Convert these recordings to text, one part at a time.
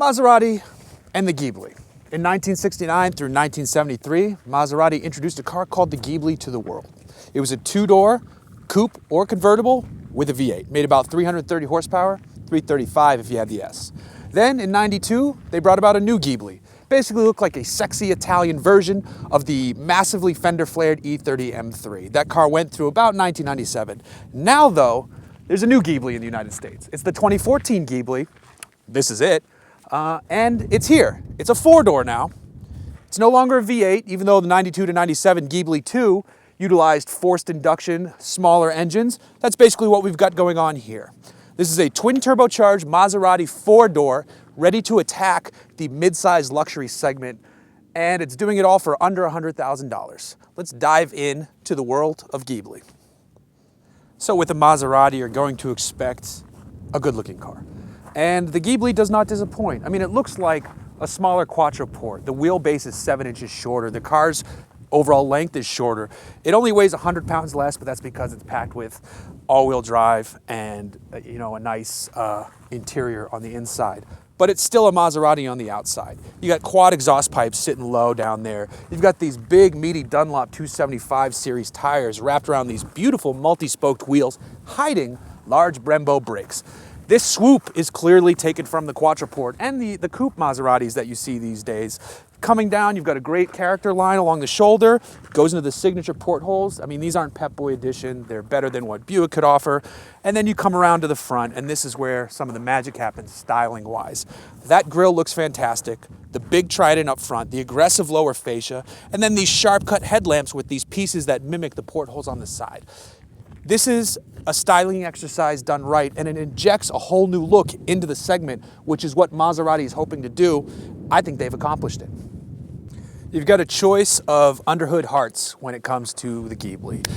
Maserati and the Ghibli. In 1969 through 1973, Maserati introduced a car called the Ghibli to the world. It was a two-door coupe or convertible with a V8. Made about 330 horsepower, 335 if you had the S. Then in 92, they brought about a new Ghibli. Basically looked like a sexy Italian version of the massively fender-flared E30 M3. That car went through about 1997. Now though, there's a new Ghibli in the United States. It's the 2014 Ghibli. This is it. And it's here. It's a four-door now. It's no longer a V8, even though the 92 to 97 Ghibli 2 utilized forced induction, smaller engines. That's basically what we've got going on here. This is a twin turbocharged Maserati four-door ready to attack the mid-size luxury segment, and it's doing it all for under $100,000. Let's dive in to the world of Ghibli. So with a Maserati, you're going to expect a good-looking car. And the Ghibli does not disappoint. I mean, it looks like a smaller quattroport. The wheelbase is 7 inches shorter. The car's overall length is shorter. It only weighs 100 pounds less, but that's because it's packed with all-wheel drive and a nice interior on the inside. But it's still a Maserati on the outside. You got quad exhaust pipes sitting low down there. You've got these big, meaty Dunlop 275 series tires wrapped around these beautiful multi-spoked wheels, hiding large Brembo brakes. This swoop is clearly taken from the quattroport and the coupe Maseratis that you see these days. Coming down, you've got a great character line along the shoulder, goes into the signature portholes. I mean, these aren't Pep Boy edition. They're better than what Buick could offer. And then you come around to the front, and this is where some of the magic happens styling-wise. That grille looks fantastic. The big trident up front, the aggressive lower fascia, and then these sharp-cut headlamps with these pieces that mimic the portholes on the side. This is a styling exercise done right, and it injects a whole new look into the segment, which is what Maserati is hoping to do. I think they've accomplished it. You've got a choice of underhood hearts when it comes to the Ghibli.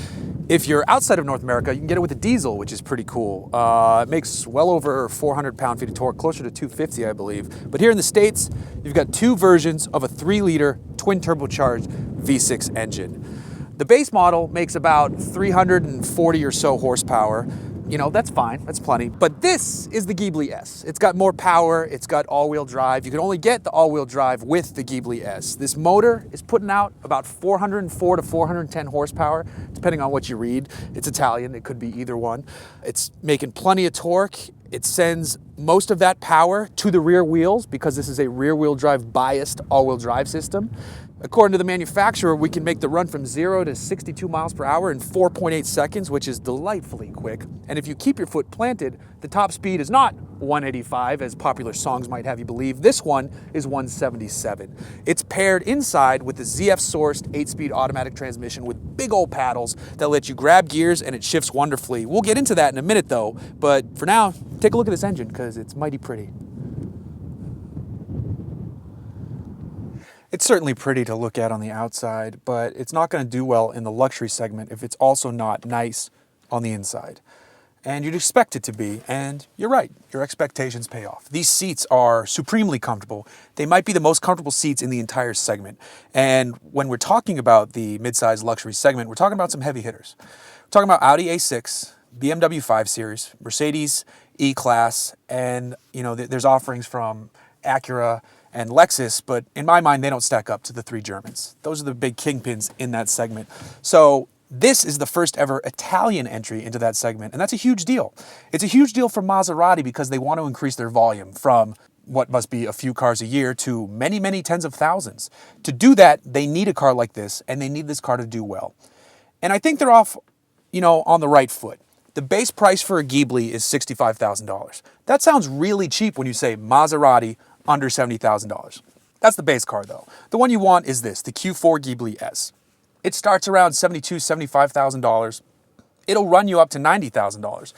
If you're outside of North America, you can get it with a diesel, which is pretty cool. It makes well over 400 pound-feet of torque, closer to 250, I believe. But here in the States, you've got two versions of a 3-liter twin turbocharged V6 engine. The base model makes about 340 or so horsepower. That's fine, that's plenty. But this is the Ghibli S. It's got more power, it's got all-wheel drive. You can only get the all-wheel drive with the Ghibli S. This motor is putting out about 404 to 410 horsepower, depending on what you read. It's Italian, it could be either one. It's making plenty of torque. It sends most of that power to the rear wheels because this is a rear-wheel drive biased all-wheel drive system. According to the manufacturer, we can make the run from 0 to 62 miles per hour in 4.8 seconds, which is delightfully quick. And if you keep your foot planted, the top speed is not 185, as popular songs might have you believe. This one is 177. It's paired inside with the ZF-sourced 8-speed automatic transmission with big old paddles that let you grab gears and it shifts wonderfully. We'll get into that in a minute though, but for now, take a look at this engine because it's mighty pretty. It's certainly pretty to look at on the outside, but it's not going to do well in the luxury segment if it's also not nice on the inside. And you'd expect it to be, and you're right, your expectations pay off. These seats are supremely comfortable. They might be the most comfortable seats in the entire segment. And when we're talking about the mid-size luxury segment, we're talking about some heavy hitters. We're talking about Audi A6, BMW 5 Series, Mercedes E-Class, and there's offerings from Acura and Lexus, but in my mind, they don't stack up to the three Germans. Those are the big kingpins in that segment. So this is the first ever Italian entry into that segment, and that's a huge deal. It's a huge deal for Maserati because they want to increase their volume from what must be a few cars a year to many, many tens of thousands. To do that, they need a car like this, and they need this car to do well. And I think they're off, on the right foot. The base price for a Ghibli is $65,000. That sounds really cheap when you say Maserati under $70,000. That's the base car though. The one you want is this, the Q4 Ghibli S. It starts around $72,000, $75,000. It'll run you up to $90,000.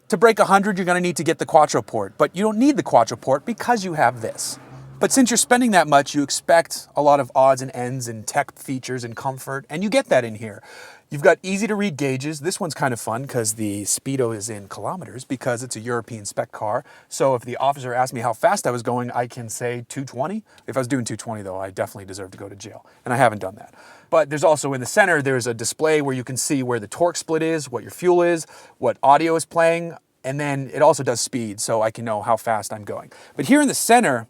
To break 100, you're gonna need to get the quattroport, but you don't need the quattroport because you have this. But since you're spending that much, you expect a lot of odds and ends and tech features and comfort, and you get that in here. You've got easy to read gauges. This one's kind of fun because the speedo is in kilometers because it's a European spec car. So if the officer asked me how fast I was going, I can say 220. If I was doing 220 though, I definitely deserve to go to jail. And I haven't done that. But there's also in the center, there's a display where you can see where the torque split is, what your fuel is, what audio is playing, and then it also does speed so I can know how fast I'm going. But here in the center,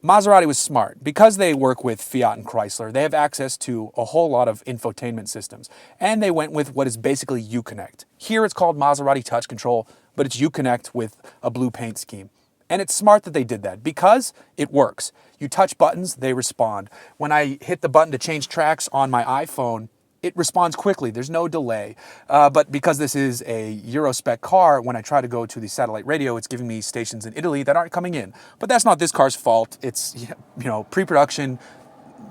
Maserati was smart. Because they work with Fiat and Chrysler, they have access to a whole lot of infotainment systems. And they went with what is basically Uconnect. Here it's called Maserati Touch Control, but it's Uconnect with a blue paint scheme. And it's smart that they did that because it works. You touch buttons, they respond. When I hit the button to change tracks on my iPhone, it responds quickly. There's no delay. But because this is a Euro spec car, when I try to go to the satellite radio, it's giving me stations in Italy that aren't coming in. But that's not this car's fault. It's, pre-production,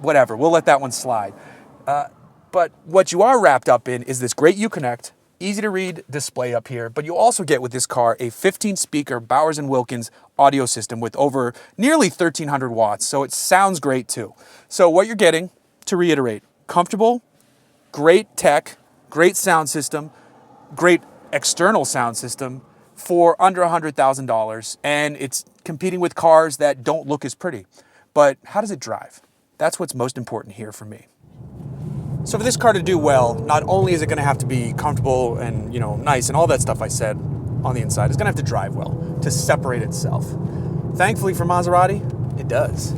whatever. We'll let that one slide. But what you are wrapped up in is this great Uconnect, easy to read display up here, but you also get with this car a 15-speaker Bowers & Wilkins audio system with over nearly 1,300 watts, so it sounds great too. So what you're getting, to reiterate, comfortable, great tech, great sound system, great external sound system for under $100,000, and it's competing with cars that don't look as pretty. But how does it drive? That's what's most important here for me. So for this car to do well, not only is it going to have to be comfortable and nice and all that stuff I said on the inside, it's going to have to drive well to separate itself. Thankfully for Maserati, it does.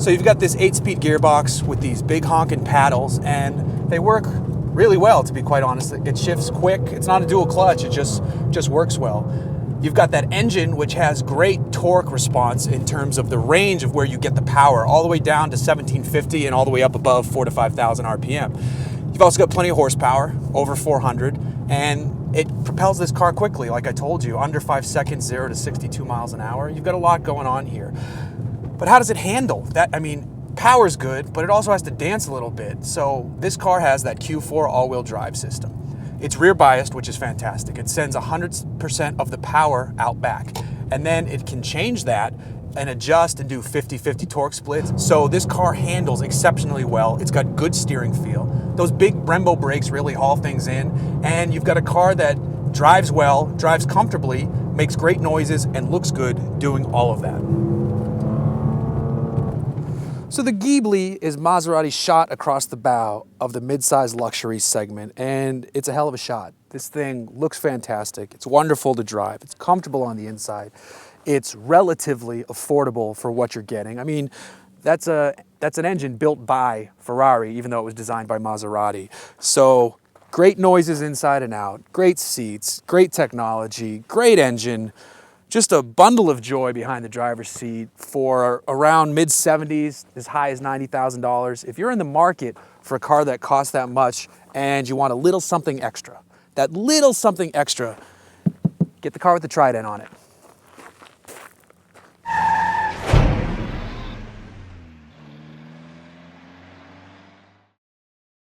So you've got this 8-speed gearbox with these big honking paddles, and they work really well, to be quite honest. It shifts quick. It's not a dual clutch. It just works well. You've got that engine, which has great torque response in terms of the range of where you get the power, all the way down to 1750 and all the way up above 4,000 to 5,000 RPM. You've also got plenty of horsepower, over 400, and it propels this car quickly, like I told you, under 5 seconds, 0 to 62 miles an hour. You've got a lot going on here. But how does it handle that? Power's good, but it also has to dance a little bit. So this car has that Q4 all-wheel drive system. It's rear biased, which is fantastic. It sends 100% of the power out back. And then it can change that and adjust and do 50-50 torque splits. So this car handles exceptionally well. It's got good steering feel. Those big Brembo brakes really haul things in. And you've got a car that drives well, drives comfortably, makes great noises, and looks good doing all of that. So the Ghibli is Maserati's shot across the bow of the mid-size luxury segment, and it's a hell of a shot. This thing looks fantastic. It's wonderful to drive. It's comfortable on the inside. It's relatively affordable for what you're getting. That's an engine built by Ferrari, even though it was designed by Maserati. So great noises inside and out, great seats, great technology, great engine. Just a bundle of joy behind the driver's seat for around mid-70s, as high as $90,000. If you're in the market for a car that costs that much and you want a little something extra, that little something extra, get the car with the Trident on it.